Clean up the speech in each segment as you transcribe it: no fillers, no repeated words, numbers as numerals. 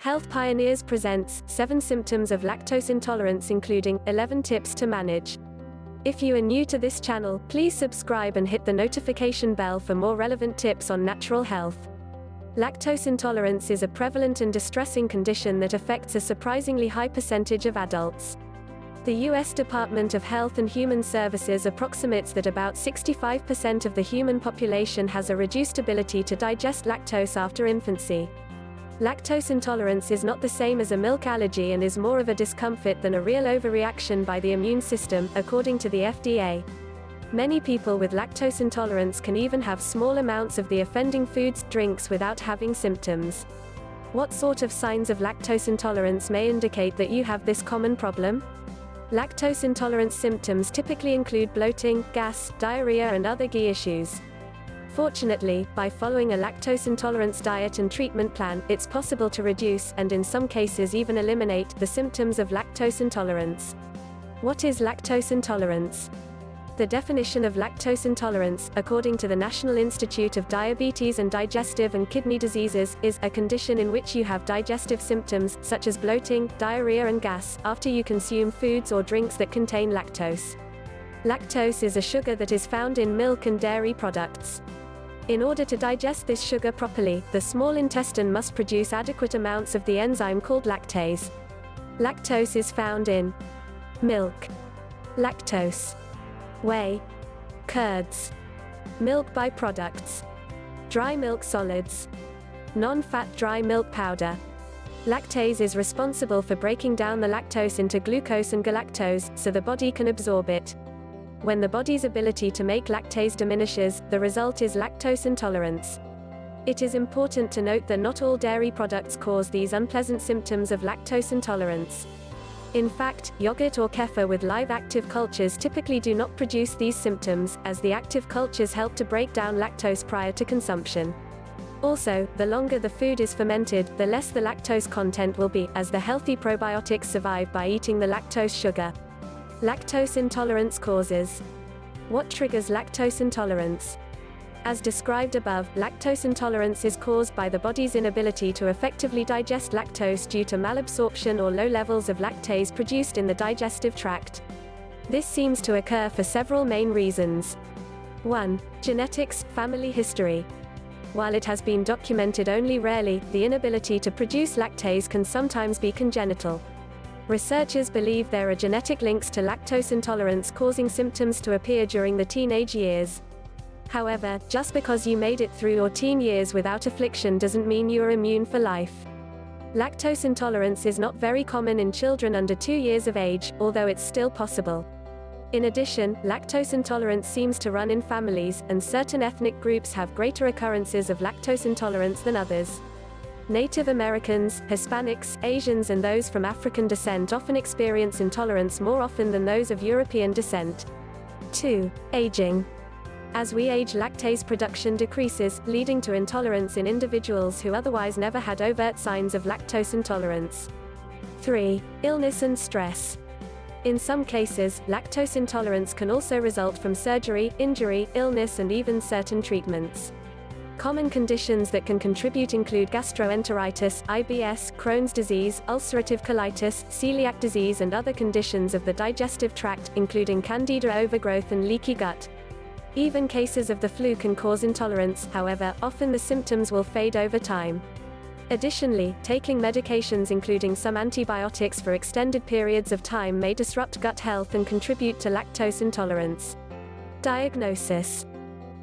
Health Pioneers presents 7 symptoms of lactose intolerance, including 11 tips to manage. If you are new to this channel, please subscribe and hit the notification bell for more relevant tips on natural health. Lactose intolerance is a prevalent and distressing condition that affects a surprisingly high percentage of adults. The U.S. Department of Health and Human Services approximates that about 65% of the human population has a reduced ability to digest lactose after infancy. Lactose intolerance is not the same as a milk allergy and is more of a discomfort than a real overreaction by the immune system, according to the FDA. Many people with lactose intolerance can even have small amounts of the offending foods, drinks without having symptoms. What sort of signs of lactose intolerance may indicate that you have this common problem? Lactose intolerance symptoms typically include bloating, gas, diarrhea and other GI issues. Fortunately, by following a lactose intolerance diet and treatment plan, it's possible to reduce, and in some cases even eliminate, the symptoms of lactose intolerance. What is lactose intolerance? The definition of lactose intolerance, according to the National Institute of Diabetes and Digestive and Kidney Diseases, is a condition in which you have digestive symptoms, such as bloating, diarrhea and gas, after you consume foods or drinks that contain lactose. Lactose is a sugar that is found in milk and dairy products. In order to digest this sugar properly, the small intestine must produce adequate amounts of the enzyme called lactase. Lactose is found in milk, lactose, whey, curds, milk byproducts, dry milk solids, non-fat dry milk powder. Lactase is responsible for breaking down the lactose into glucose and galactose, so the body can absorb it. When the body's ability to make lactase diminishes, the result is lactose intolerance. It is important to note that not all dairy products cause these unpleasant symptoms of lactose intolerance. In fact, yogurt or kefir with live active cultures typically do not produce these symptoms, as the active cultures help to break down lactose prior to consumption. Also, the longer the food is fermented, the less the lactose content will be, as the healthy probiotics survive by eating the lactose sugar. Lactose intolerance causes. What triggers lactose intolerance? As described above, lactose intolerance is caused by the body's inability to effectively digest lactose due to malabsorption or low levels of lactase produced in the digestive tract. This seems to occur for several main reasons. 1. Genetics, family history. While it has been documented only rarely, the inability to produce lactase can sometimes be congenital. Researchers believe there are genetic links to lactose intolerance causing symptoms to appear during the teenage years. However, just because you made it through your teen years without affliction doesn't mean you are immune for life. Lactose intolerance is not very common in children under 2 years of age, although it's still possible. In addition, lactose intolerance seems to run in families, and certain ethnic groups have greater occurrences of lactose intolerance than others. Native Americans, Hispanics, Asians and those from African descent often experience intolerance more often than those of European descent. 2. Aging. As we age, lactase production decreases, leading to intolerance in individuals who otherwise never had overt signs of lactose intolerance. 3. Illness and stress. In some cases, lactose intolerance can also result from surgery, injury, illness and even certain treatments. Common conditions that can contribute include gastroenteritis, IBS, Crohn's disease, ulcerative colitis, celiac disease and other conditions of the digestive tract, including candida overgrowth and leaky gut. Even cases of the flu can cause intolerance, however, often the symptoms will fade over time. Additionally, taking medications including some antibiotics for extended periods of time may disrupt gut health and contribute to lactose intolerance. Diagnosis.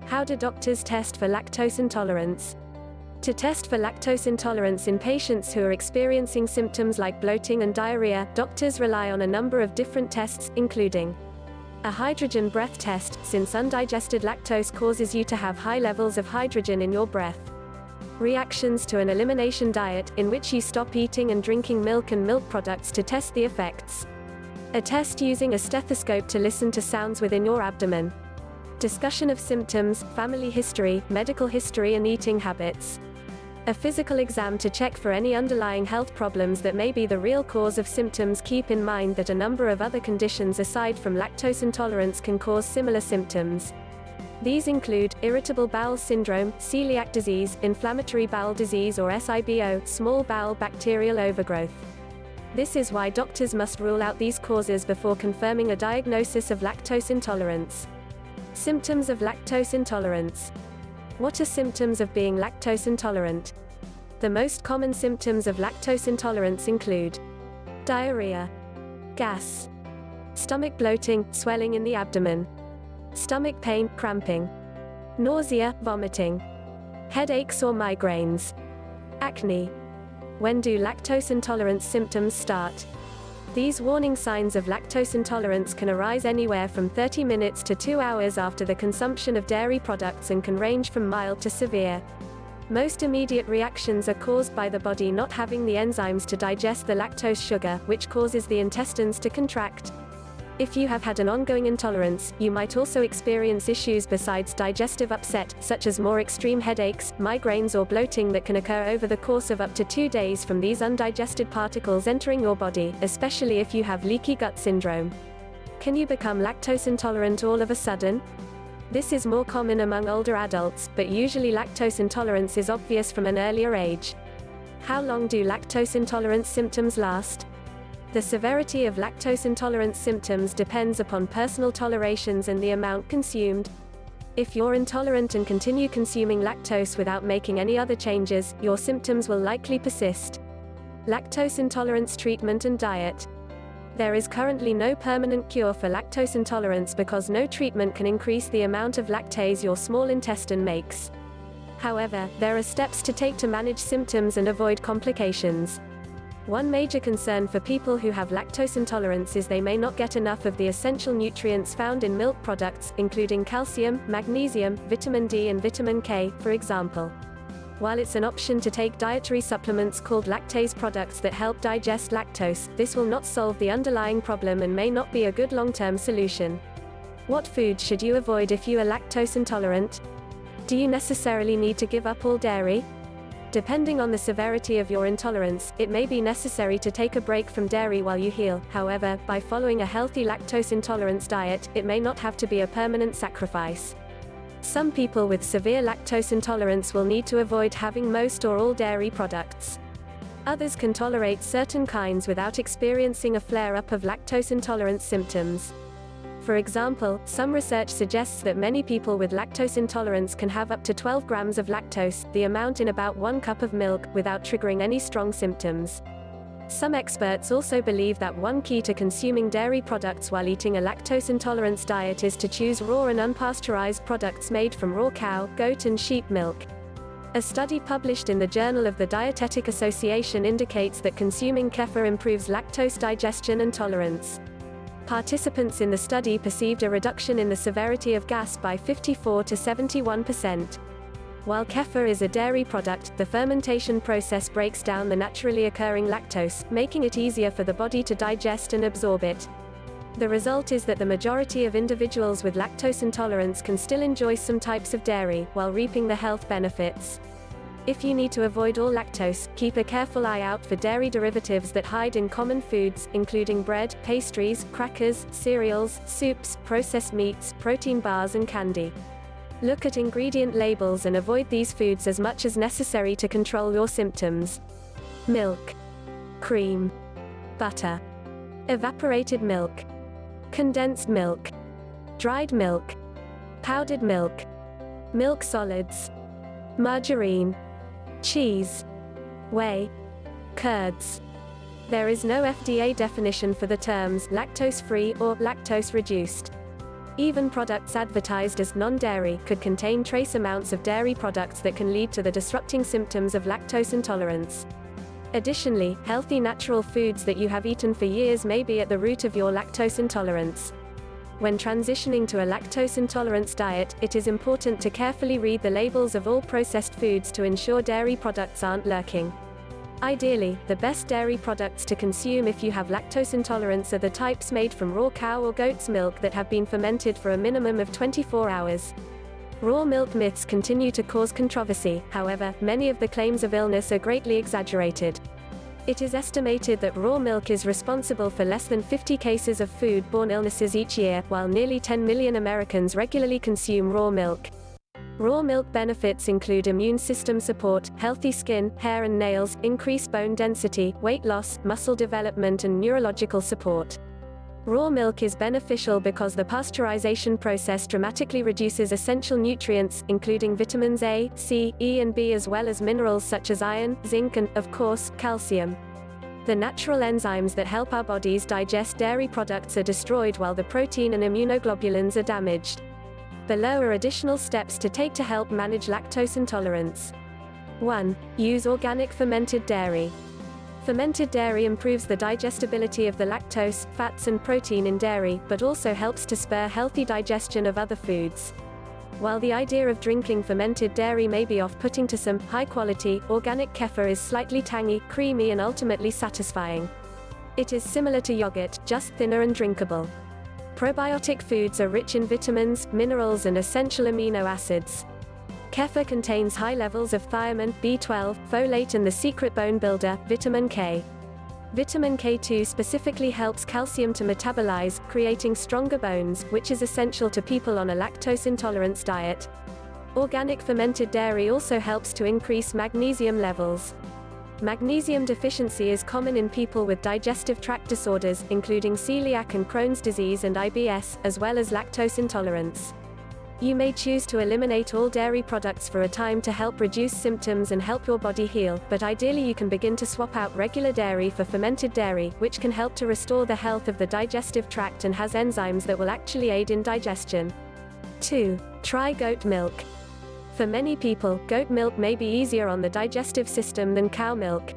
How do doctors test for lactose intolerance? To test for lactose intolerance in patients who are experiencing symptoms like bloating and diarrhea, doctors rely on a number of different tests, including a hydrogen breath test, since undigested lactose causes you to have high levels of hydrogen in your breath. Reactions to an elimination diet, in which you stop eating and drinking milk and milk products to test the effects. A test using a stethoscope to listen to sounds within your abdomen. Discussion of symptoms, family history, medical history and eating habits. A physical exam to check for any underlying health problems that may be the real cause of symptoms. Keep in mind that a number of other conditions aside from lactose intolerance can cause similar symptoms. These include irritable bowel syndrome, celiac disease, inflammatory bowel disease or SIBO, small bowel bacterial overgrowth. This is why doctors must rule out these causes before confirming a diagnosis of lactose intolerance. Symptoms of lactose intolerance. What are symptoms of being lactose intolerant? The most common symptoms of lactose intolerance include diarrhea, gas, stomach bloating, swelling in the abdomen, stomach pain, cramping, nausea, vomiting, headaches or migraines, acne. When do lactose intolerance symptoms start? These warning signs of lactose intolerance can arise anywhere from 30 minutes to 2 hours after the consumption of dairy products and can range from mild to severe. Most immediate reactions are caused by the body not having the enzymes to digest the lactose sugar, which causes the intestines to contract. If you have had an ongoing intolerance, you might also experience issues besides digestive upset, such as more extreme headaches, migraines or bloating that can occur over the course of up to 2 days from these undigested particles entering your body, especially if you have leaky gut syndrome. Can you become lactose intolerant all of a sudden? This is more common among older adults, but usually lactose intolerance is obvious from an earlier age. How long do lactose intolerance symptoms last? The severity of lactose intolerance symptoms depends upon personal tolerations and the amount consumed. If you're intolerant and continue consuming lactose without making any other changes, your symptoms will likely persist. Lactose intolerance treatment and diet. There is currently no permanent cure for lactose intolerance because no treatment can increase the amount of lactase your small intestine makes. However, there are steps to take to manage symptoms and avoid complications. One major concern for people who have lactose intolerance is they may not get enough of the essential nutrients found in milk products, including calcium, magnesium, vitamin D and vitamin K, for example. While it's an option to take dietary supplements called lactase products that help digest lactose, this will not solve the underlying problem and may not be a good long-term solution. What foods should you avoid if you are lactose intolerant? Do you necessarily need to give up all dairy? Depending on the severity of your intolerance, it may be necessary to take a break from dairy while you heal. However, by following a healthy lactose intolerance diet, it may not have to be a permanent sacrifice. Some people with severe lactose intolerance will need to avoid having most or all dairy products. Others can tolerate certain kinds without experiencing a flare-up of lactose intolerance symptoms. For example, some research suggests that many people with lactose intolerance can have up to 12 grams of lactose, the amount in about 1 cup of milk, without triggering any strong symptoms. Some experts also believe that one key to consuming dairy products while eating a lactose intolerance diet is to choose raw and unpasteurized products made from raw cow, goat and sheep milk. A study published in the Journal of the Dietetic Association indicates that consuming kefir improves lactose digestion and tolerance. Participants in the study perceived a reduction in the severity of gas by 54 to 71%. While kefir is a dairy product, the fermentation process breaks down the naturally occurring lactose, making it easier for the body to digest and absorb it. The result is that the majority of individuals with lactose intolerance can still enjoy some types of dairy, while reaping the health benefits. If you need to avoid all lactose, keep a careful eye out for dairy derivatives that hide in common foods, including bread, pastries, crackers, cereals, soups, processed meats, protein bars and candy. Look at ingredient labels and avoid these foods as much as necessary to control your symptoms. Milk, cream, butter, evaporated milk, condensed milk, dried milk, powdered milk, milk solids, margarine, cheese, whey, curds. There is no FDA definition for the terms lactose-free or lactose-reduced. Even products advertised as non-dairy could contain trace amounts of dairy products that can lead to the disrupting symptoms of lactose intolerance. Additionally, healthy natural foods that you have eaten for years may be at the root of your lactose intolerance. When transitioning to a lactose intolerance diet, it is important to carefully read the labels of all processed foods to ensure dairy products aren't lurking. Ideally, the best dairy products to consume if you have lactose intolerance are the types made from raw cow or goat's milk that have been fermented for a minimum of 24 hours. Raw milk myths continue to cause controversy, however, many of the claims of illness are greatly exaggerated. It is estimated that raw milk is responsible for less than 50 cases of food-borne illnesses each year, while nearly 10 million Americans regularly consume raw milk. Raw milk benefits include immune system support, healthy skin, hair and nails, increased bone density, weight loss, muscle development and neurological support. Raw milk is beneficial because the pasteurization process dramatically reduces essential nutrients, including vitamins A, C, E and B, as well as minerals such as iron, zinc and, of course, calcium. The natural enzymes that help our bodies digest dairy products are destroyed while the protein and immunoglobulins are damaged. Below are additional steps to take to help manage lactose intolerance. 1. Use organic fermented dairy. Fermented dairy improves the digestibility of the lactose, fats and protein in dairy, but also helps to spur healthy digestion of other foods. While the idea of drinking fermented dairy may be off-putting to some, high-quality, organic kefir is slightly tangy, creamy and ultimately satisfying. It is similar to yogurt, just thinner and drinkable. Probiotic foods are rich in vitamins, minerals and essential amino acids. Kefir contains high levels of thiamine, B12, folate and the secret bone builder, vitamin K. Vitamin K2 specifically helps calcium to metabolize, creating stronger bones, which is essential to people on a lactose intolerance diet. Organic fermented dairy also helps to increase magnesium levels. Magnesium deficiency is common in people with digestive tract disorders, including celiac and Crohn's disease and IBS, as well as lactose intolerance. You may choose to eliminate all dairy products for a time to help reduce symptoms and help your body heal, but ideally you can begin to swap out regular dairy for fermented dairy, which can help to restore the health of the digestive tract and has enzymes that will actually aid in digestion. 2. Try goat milk. For many people, goat milk may be easier on the digestive system than cow milk.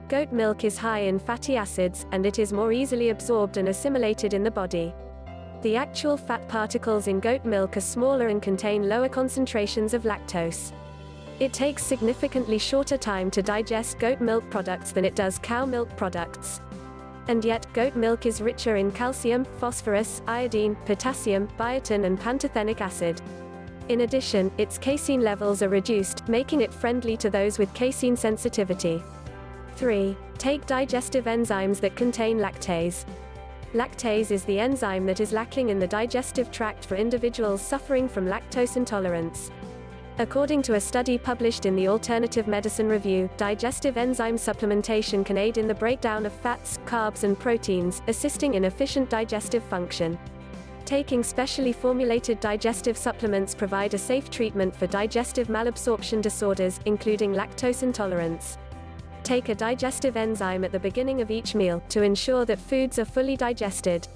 Goat milk is high in fatty acids, and it is more easily absorbed and assimilated in the body. The actual fat particles in goat milk are smaller and contain lower concentrations of lactose. It takes significantly shorter time to digest goat milk products than it does cow milk products. And yet, goat milk is richer in calcium, phosphorus, iodine, potassium, biotin and pantothenic acid. In addition, its casein levels are reduced, making it friendly to those with casein sensitivity. 3. Take digestive enzymes that contain lactase. Lactase is the enzyme that is lacking in the digestive tract for individuals suffering from lactose intolerance. According to a study published in the Alternative Medicine Review, digestive enzyme supplementation can aid in the breakdown of fats, carbs and proteins, assisting in efficient digestive function. Taking specially formulated digestive supplements provide a safe treatment for digestive malabsorption disorders, including lactose intolerance. Take a digestive enzyme at the beginning of each meal, to ensure that foods are fully digested.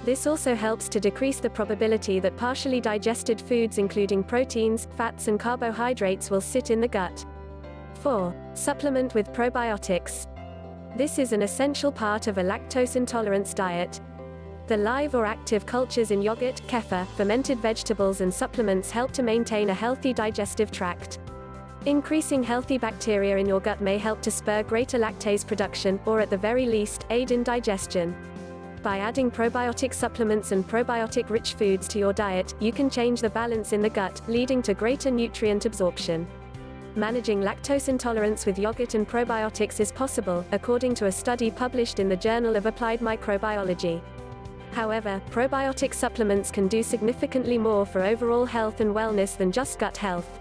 This also helps to decrease the probability that partially digested foods including proteins, fats and carbohydrates will sit in the gut. 4. Supplement with probiotics. This is an essential part of a lactose intolerance diet. The live or active cultures in yogurt, kefir, fermented vegetables and supplements help to maintain a healthy digestive tract. Increasing healthy bacteria in your gut may help to spur greater lactase production, or at the very least, aid in digestion. By adding probiotic supplements and probiotic-rich foods to your diet, you can change the balance in the gut, leading to greater nutrient absorption. Managing lactose intolerance with yogurt and probiotics is possible, according to a study published in the Journal of Applied Microbiology. However, probiotic supplements can do significantly more for overall health and wellness than just gut health.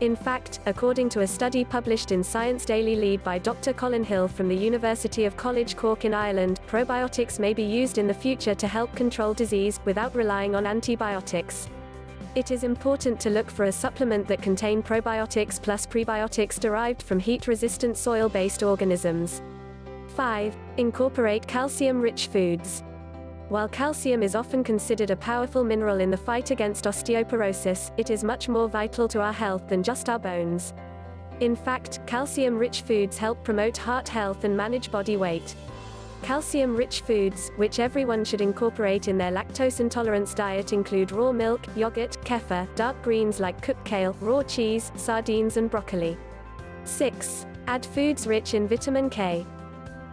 In fact, according to a study published in Science Daily Lead by Dr. Colin Hill from the University of College Cork in Ireland, probiotics may be used in the future to help control disease, without relying on antibiotics. It is important to look for a supplement that contains probiotics plus prebiotics derived from heat-resistant soil-based organisms. 5. Incorporate calcium-rich foods. While calcium is often considered a powerful mineral in the fight against osteoporosis, it is much more vital to our health than just our bones. In fact, calcium-rich foods help promote heart health and manage body weight. Calcium-rich foods, which everyone should incorporate in their lactose intolerance diet, include raw milk, yogurt, kefir, dark greens like cooked kale, raw cheese, sardines and broccoli. 6. Add foods rich in vitamin K.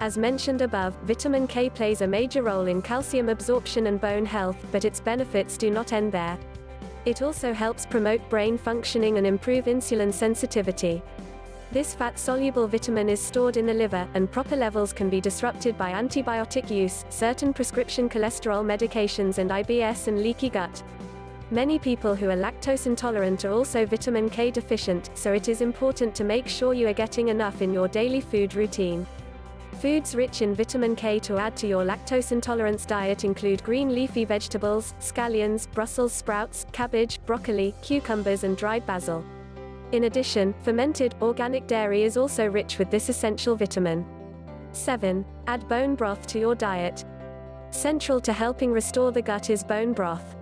As mentioned above, vitamin K plays a major role in calcium absorption and bone health, but its benefits do not end there. It also helps promote brain functioning and improve insulin sensitivity. This fat-soluble vitamin is stored in the liver, and proper levels can be disrupted by antibiotic use, certain prescription cholesterol medications and IBS and leaky gut. Many people who are lactose intolerant are also vitamin K deficient, so it is important to make sure you are getting enough in your daily food routine. Foods rich in vitamin K to add to your lactose intolerance diet include green leafy vegetables, scallions, Brussels sprouts, cabbage, broccoli, cucumbers and dried basil. In addition, fermented, organic dairy is also rich with this essential vitamin. 7. Add bone broth to your diet. Central to helping restore the gut is bone broth.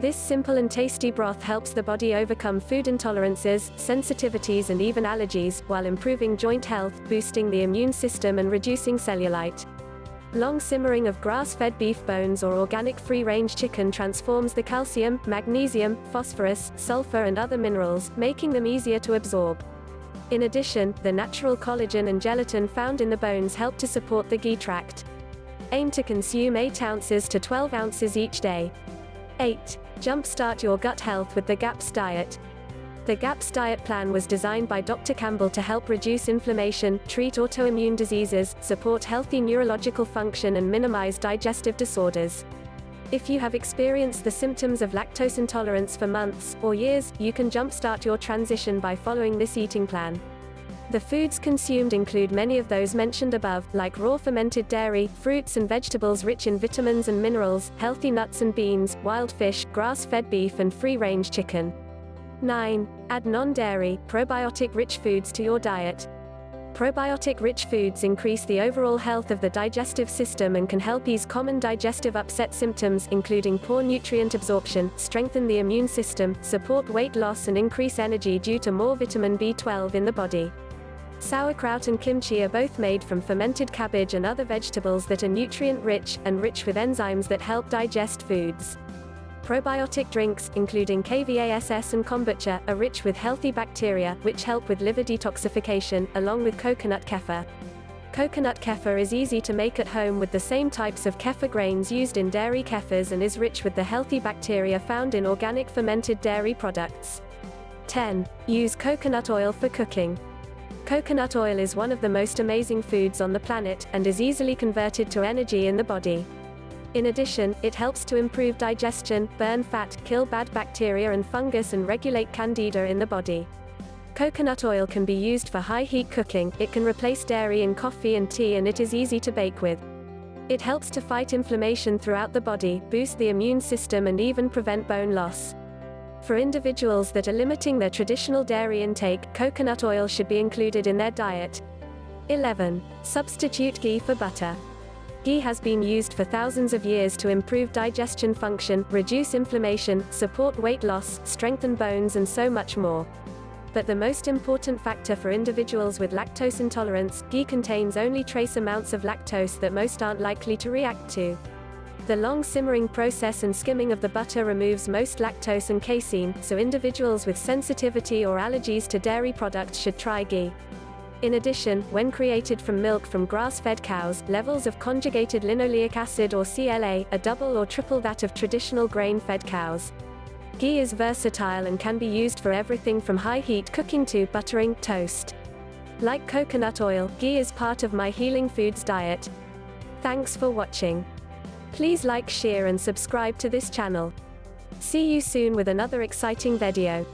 This simple and tasty broth helps the body overcome food intolerances, sensitivities and even allergies, while improving joint health, boosting the immune system and reducing cellulite. Long simmering of grass-fed beef bones or organic free-range chicken transforms the calcium, magnesium, phosphorus, sulfur and other minerals, making them easier to absorb. In addition, the natural collagen and gelatin found in the bones help to support the GI tract. Aim to consume 8 ounces to 12 ounces each day. 8. Jumpstart your gut health with the GAPS diet. The GAPS diet plan was designed by Dr. Campbell to help reduce inflammation, treat autoimmune diseases, support healthy neurological function and minimize digestive disorders. If you have experienced the symptoms of lactose intolerance for months or years, you can jumpstart your transition by following this eating plan. The foods consumed include many of those mentioned above, like raw fermented dairy, fruits and vegetables rich in vitamins and minerals, healthy nuts and beans, wild fish, grass-fed beef and free-range chicken. 9. Add non-dairy, probiotic-rich foods to your diet. Probiotic-rich foods increase the overall health of the digestive system and can help ease common digestive upset symptoms, including poor nutrient absorption, strengthen the immune system, support weight loss and increase energy due to more vitamin B12 in the body. Sauerkraut and kimchi are both made from fermented cabbage and other vegetables that are nutrient-rich, and rich with enzymes that help digest foods. Probiotic drinks, including kvass and kombucha, are rich with healthy bacteria, which help with liver detoxification, along with coconut kefir. Coconut kefir is easy to make at home with the same types of kefir grains used in dairy kefirs and is rich with the healthy bacteria found in organic fermented dairy products. 10. Use coconut oil for cooking. Coconut oil is one of the most amazing foods on the planet, and is easily converted to energy in the body. In addition, it helps to improve digestion, burn fat, kill bad bacteria and fungus and regulate candida in the body. Coconut oil can be used for high-heat cooking, it can replace dairy in coffee and tea and it is easy to bake with. It helps to fight inflammation throughout the body, boost the immune system and even prevent bone loss. For individuals that are limiting their traditional dairy intake, coconut oil should be included in their diet. 11. Substitute ghee for butter. Ghee has been used for thousands of years to improve digestion function, reduce inflammation, support weight loss, strengthen bones and so much more. But the most important factor for individuals with lactose intolerance, ghee contains only trace amounts of lactose that most aren't likely to react to. The long simmering process and skimming of the butter removes most lactose and casein, so individuals with sensitivity or allergies to dairy products should try ghee. In addition, when created from milk from grass-fed cows, levels of conjugated linoleic acid or CLA are double or triple that of traditional grain-fed cows. Ghee is versatile and can be used for everything from high-heat cooking to buttering, toast. Like coconut oil, ghee is part of my Healing Foods diet. Thanks for watching. Please like, share and subscribe to this channel. See you soon with another exciting video.